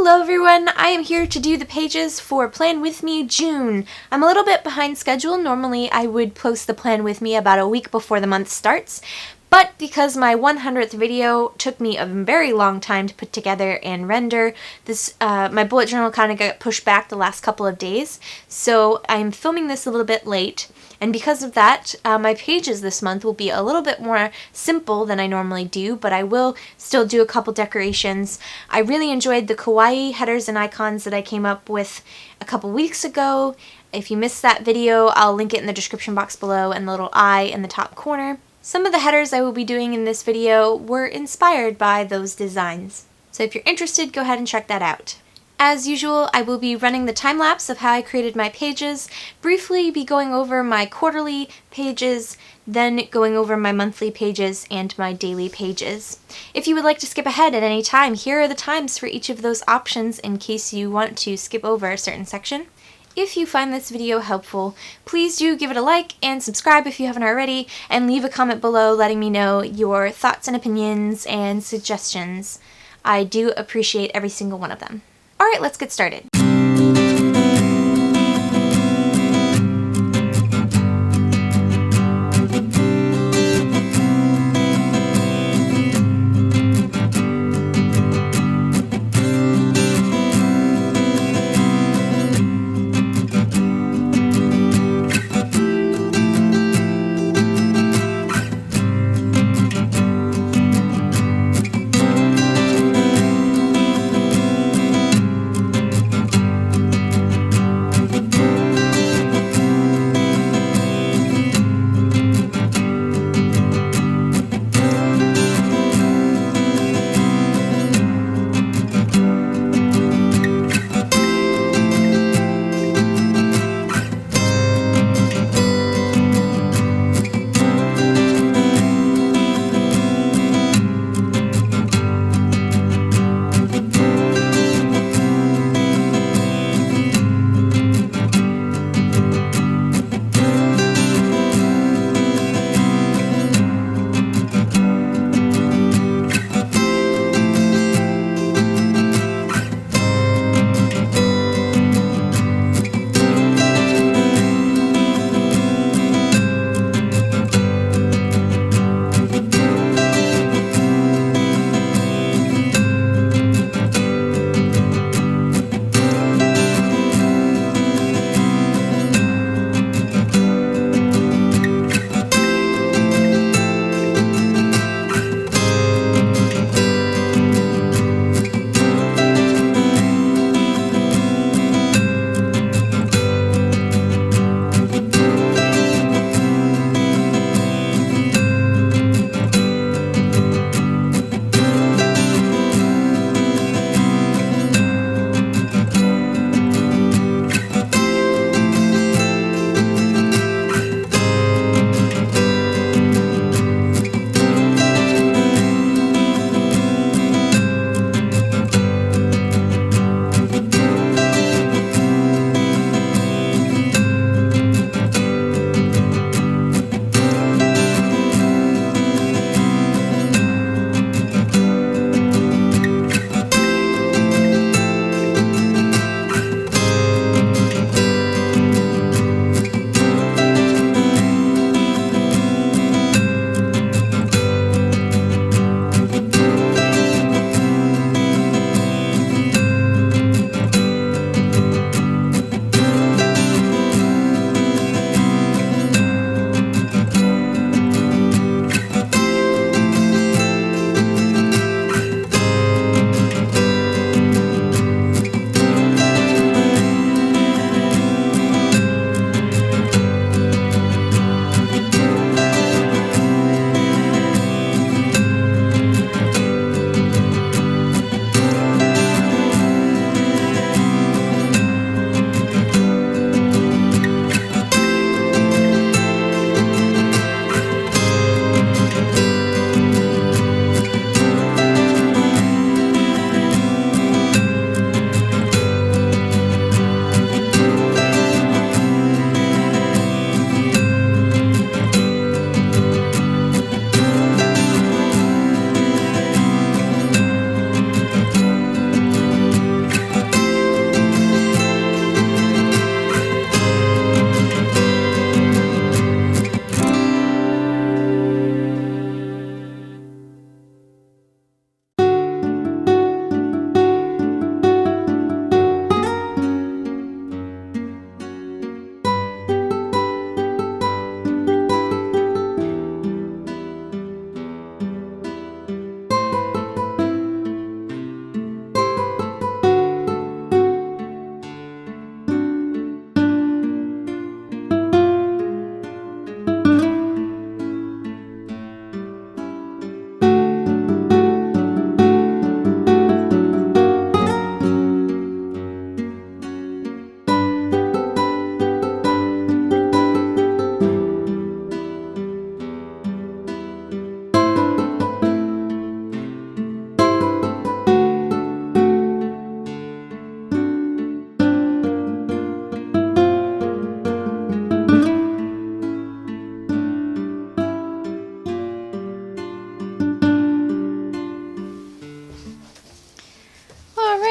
Hello everyone, I am here to do the pages for Plan With Me June. I'm a little bit behind schedule. Normally I would post the Plan With Me about a week before the month starts, but because my 100th video took me a very long time to put together and render, my bullet journal kind of got pushed back the last couple of days, so I'm filming this a little bit late. And because of that, my pages this month will be a little bit more simple than I normally do, but I will still do a couple decorations. I really enjoyed the kawaii headers and icons that I came up with a couple weeks ago. If you missed that video, I'll link it in the description box below and the little eye in the top corner. Some of the headers I will be doing in this video were inspired by those designs. So if you're interested, go ahead and check that out. As usual, I will be running the time-lapse of how I created my pages, briefly be going over my quarterly pages, then going over my monthly pages and my daily pages. If you would like to skip ahead at any time, here are the times for each of those options in case you want to skip over a certain section. If you find this video helpful, please do give it a like and subscribe if you haven't already, and leave a comment below letting me know your thoughts and opinions and suggestions. I do appreciate every single one of them. Alright, let's get started.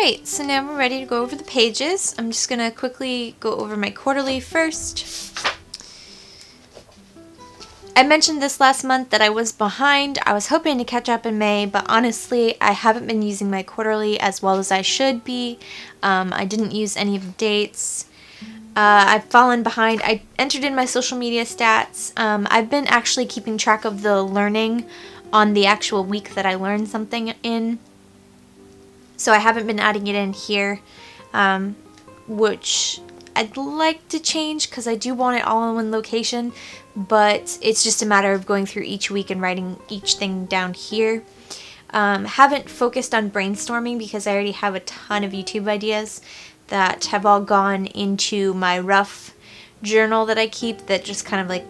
Alright, so now we're ready to go over the pages. I'm just going to quickly go over my quarterly first. I mentioned this last month that I was behind. I was hoping to catch up in May, but honestly, I haven't been using my quarterly as well as I should be. I didn't use any of the dates. I've fallen behind. I entered in my social media stats. I've been actually keeping track of the learning on the actual week that I learned something in. So I haven't been adding it in here, which I'd like to change because I do want it all in one location, but it's just a matter of going through each week and writing each thing down here. Haven't focused on brainstorming because I already have a ton of YouTube ideas that have all gone into my rough journal that I keep that just kind of like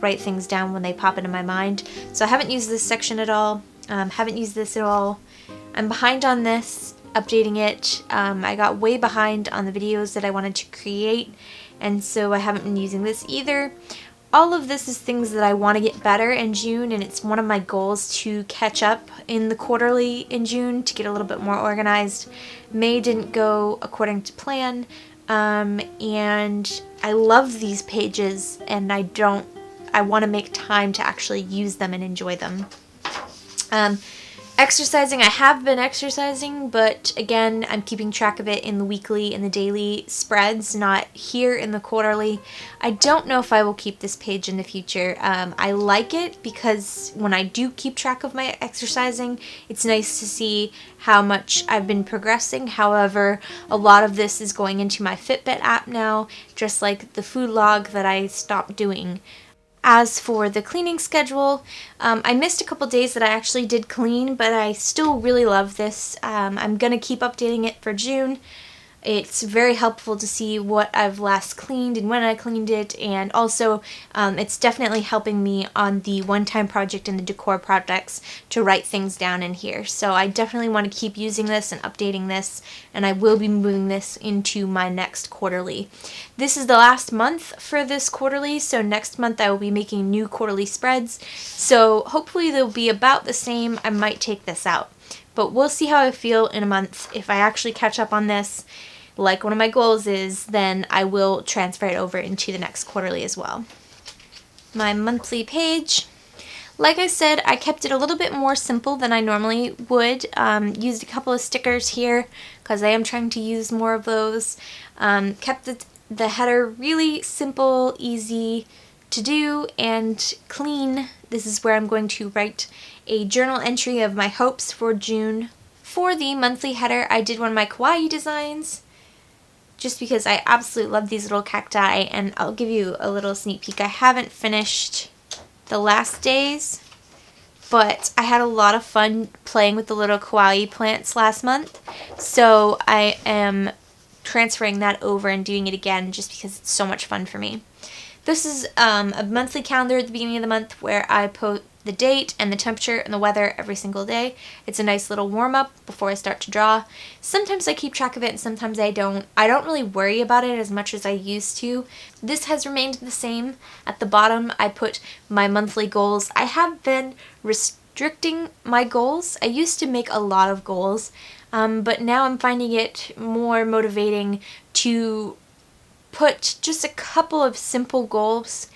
write things down when they pop into my mind. So I haven't used this section at all. Haven't used this at all. I'm behind on this, updating it. I got way behind on the videos that I wanted to create, and so I haven't been using this either. All of this is things that I want to get better in June, and it's one of my goals to catch up in the quarterly in June to get a little bit more organized. May didn't go according to plan, and I love these pages, and I want to make time to actually use them and enjoy them. Exercising, I have been exercising, but again, I'm keeping track of it in the weekly and the daily spreads, not here in the quarterly. I don't know if I will keep this page in the future. I like it because when I do keep track of my exercising, it's nice to see how much I've been progressing. However, a lot of this is going into my Fitbit app now, just like the food log that I stopped doing. As for the cleaning schedule, I missed a couple days that I actually did clean, but I still really love this. I'm going to keep updating it for June. It's very helpful to see what I've last cleaned and when I cleaned it, and also it's definitely helping me on the one-time project and the decor projects to write things down in here. So I definitely want to keep using this and updating this, and I will be moving this into my next quarterly. This is the last month for this quarterly, so next month I will be making new quarterly spreads. So hopefully they'll be about the same. I might take this out, but we'll see how I feel in a month. If I actually catch up on this, like one of my goals is, then I will transfer it over into the next quarterly as well. My monthly page, like I said, I kept it a little bit more simple than I normally would. Used a couple of stickers here because I am trying to use more of those. Kept the header really simple, easy to do, and clean. This is where I'm going to write a journal entry of my hopes for June. For the monthly header, I did one of my kawaii designs, just because I absolutely love these little cacti, and I'll give you a little sneak peek. I haven't finished the last days, but I had a lot of fun playing with the little kawaii plants last month, so I am transferring that over and doing it again just because it's so much fun for me. This is a monthly calendar at the beginning of the month where I put the date and the temperature and the weather every single day. It's a nice little warm-up before I start to draw. Sometimes I keep track of it and sometimes I don't. I don't really worry about it as much as I used to. This has remained the same. At the bottom I put my monthly goals. I have been restricting my goals. I used to make a lot of goals, but now I'm finding it more motivating to put just a couple of simple goals,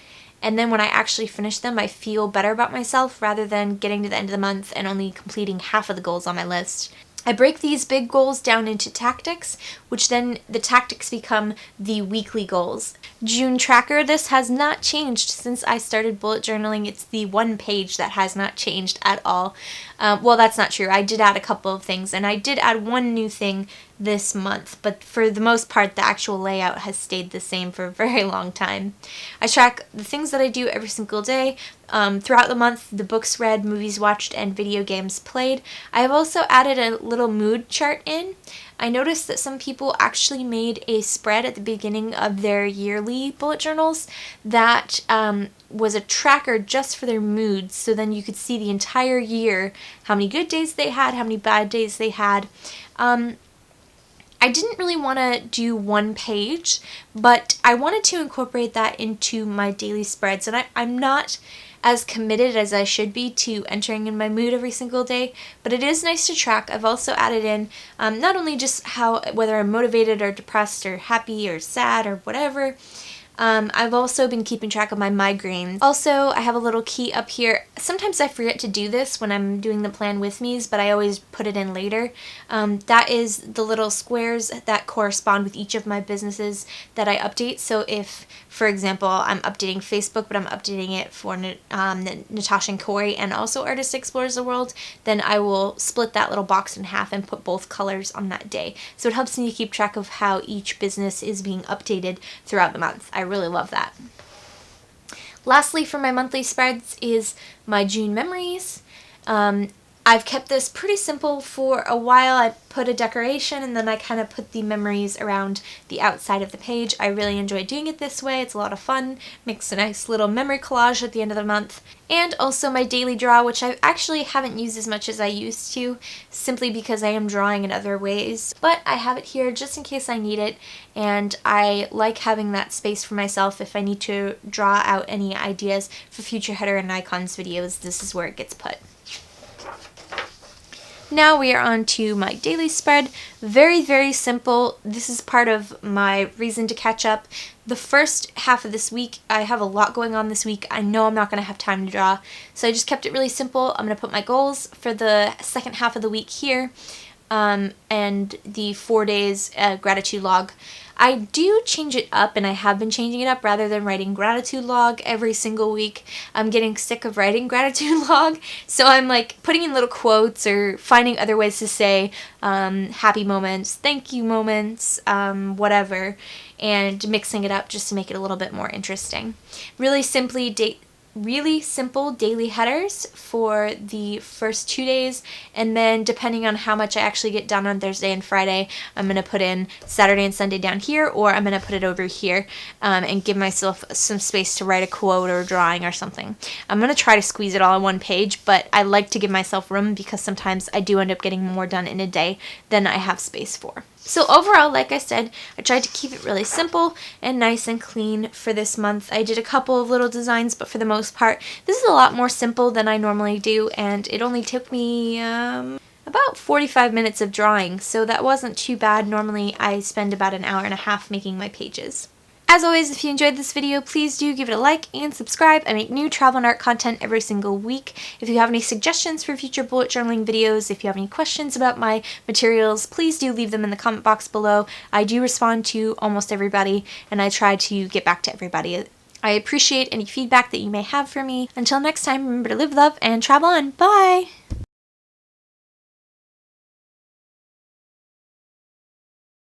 and then when I actually finish them, I feel better about myself rather than getting to the end of the month and only completing half of the goals on my list. I break these big goals down into tactics, which then the tactics become the weekly goals. June tracker, this has not changed since I started bullet journaling. It's the one page that has not changed at all. Well, that's not true. I did add a couple of things, and I did add one new thing this month, but for the most part, the actual layout has stayed the same for a very long time. I track the things that I do every single day. Throughout the month, the books read, movies watched, and video games played. I have also added a little mood chart in. I noticed that some people actually made a spread at the beginning of their yearly bullet journals that was a tracker just for their moods, so then you could see the entire year, how many good days they had, how many bad days they had. I didn't really want to do one page, but I wanted to incorporate that into my daily spreads, and I'm not as committed as I should be to entering in my mood every single day, but it is nice to track. I've also added in not only just whether I'm motivated or depressed or happy or sad or whatever. I've also been keeping track of my migraines. Also, I have a little key up here. Sometimes I forget to do this when I'm doing the plan with me's, but I always put it in later. That is the little squares that correspond with each of my businesses that I update. So if, for example, I'm updating Facebook, but I'm updating it for Natasha and Corey and also Artist Explores the World, then I will split that little box in half and put both colors on that day. So it helps me keep track of how each business is being updated throughout the month. I really love that. Lastly, for my monthly spreads is my June memories. I've kept this pretty simple for a while. I put a decoration and then I kind of put the memories around the outside of the page. I really enjoy doing it this way. It's a lot of fun. Makes a nice little memory collage at the end of the month. And also my daily draw, which I actually haven't used as much as I used to, simply because I am drawing in other ways. But I have it here just in case I need it, and I like having that space for myself if I need to draw out any ideas for future header and icons videos. This is where it gets put. Now we are on to my daily spread. Very, very simple. This is part of my reason to catch up. The first half of this week, I have a lot going on this week. I know I'm not going to have time to draw, so I just kept it really simple. I'm going to put my goals for the second half of the week here, and the 4 days gratitude log. I do change it up, and I have been changing it up rather than writing gratitude log every single week. I'm getting sick of writing gratitude log, so I'm like putting in little quotes or finding other ways to say happy moments, thank you moments, whatever, and mixing it up just to make it a little bit more interesting. Really simple daily headers for the first 2 days, and then depending on how much I actually get done on Thursday and Friday, I'm going to put in Saturday and Sunday down here, or I'm going to put it over here and give myself some space to write a quote or a drawing or something. I'm going to try to squeeze it all on one page, but I like to give myself room because sometimes I do end up getting more done in a day than I have space for. So overall, like I said, I tried to keep it really simple and nice and clean for this month. I did a couple of little designs, but for the most part, this is a lot more simple than I normally do, and it only took me about 45 minutes of drawing, so that wasn't too bad. Normally, I spend about an hour and a half making my pages. As always, if you enjoyed this video, please do give it a like and subscribe. I make new travel and art content every single week. If you have any suggestions for future bullet journaling videos, if you have any questions about my materials, please do leave them in the comment box below. I do respond to almost everybody, and I try to get back to everybody. I appreciate any feedback that you may have for me. Until next time, remember to live, love, and travel on. Bye!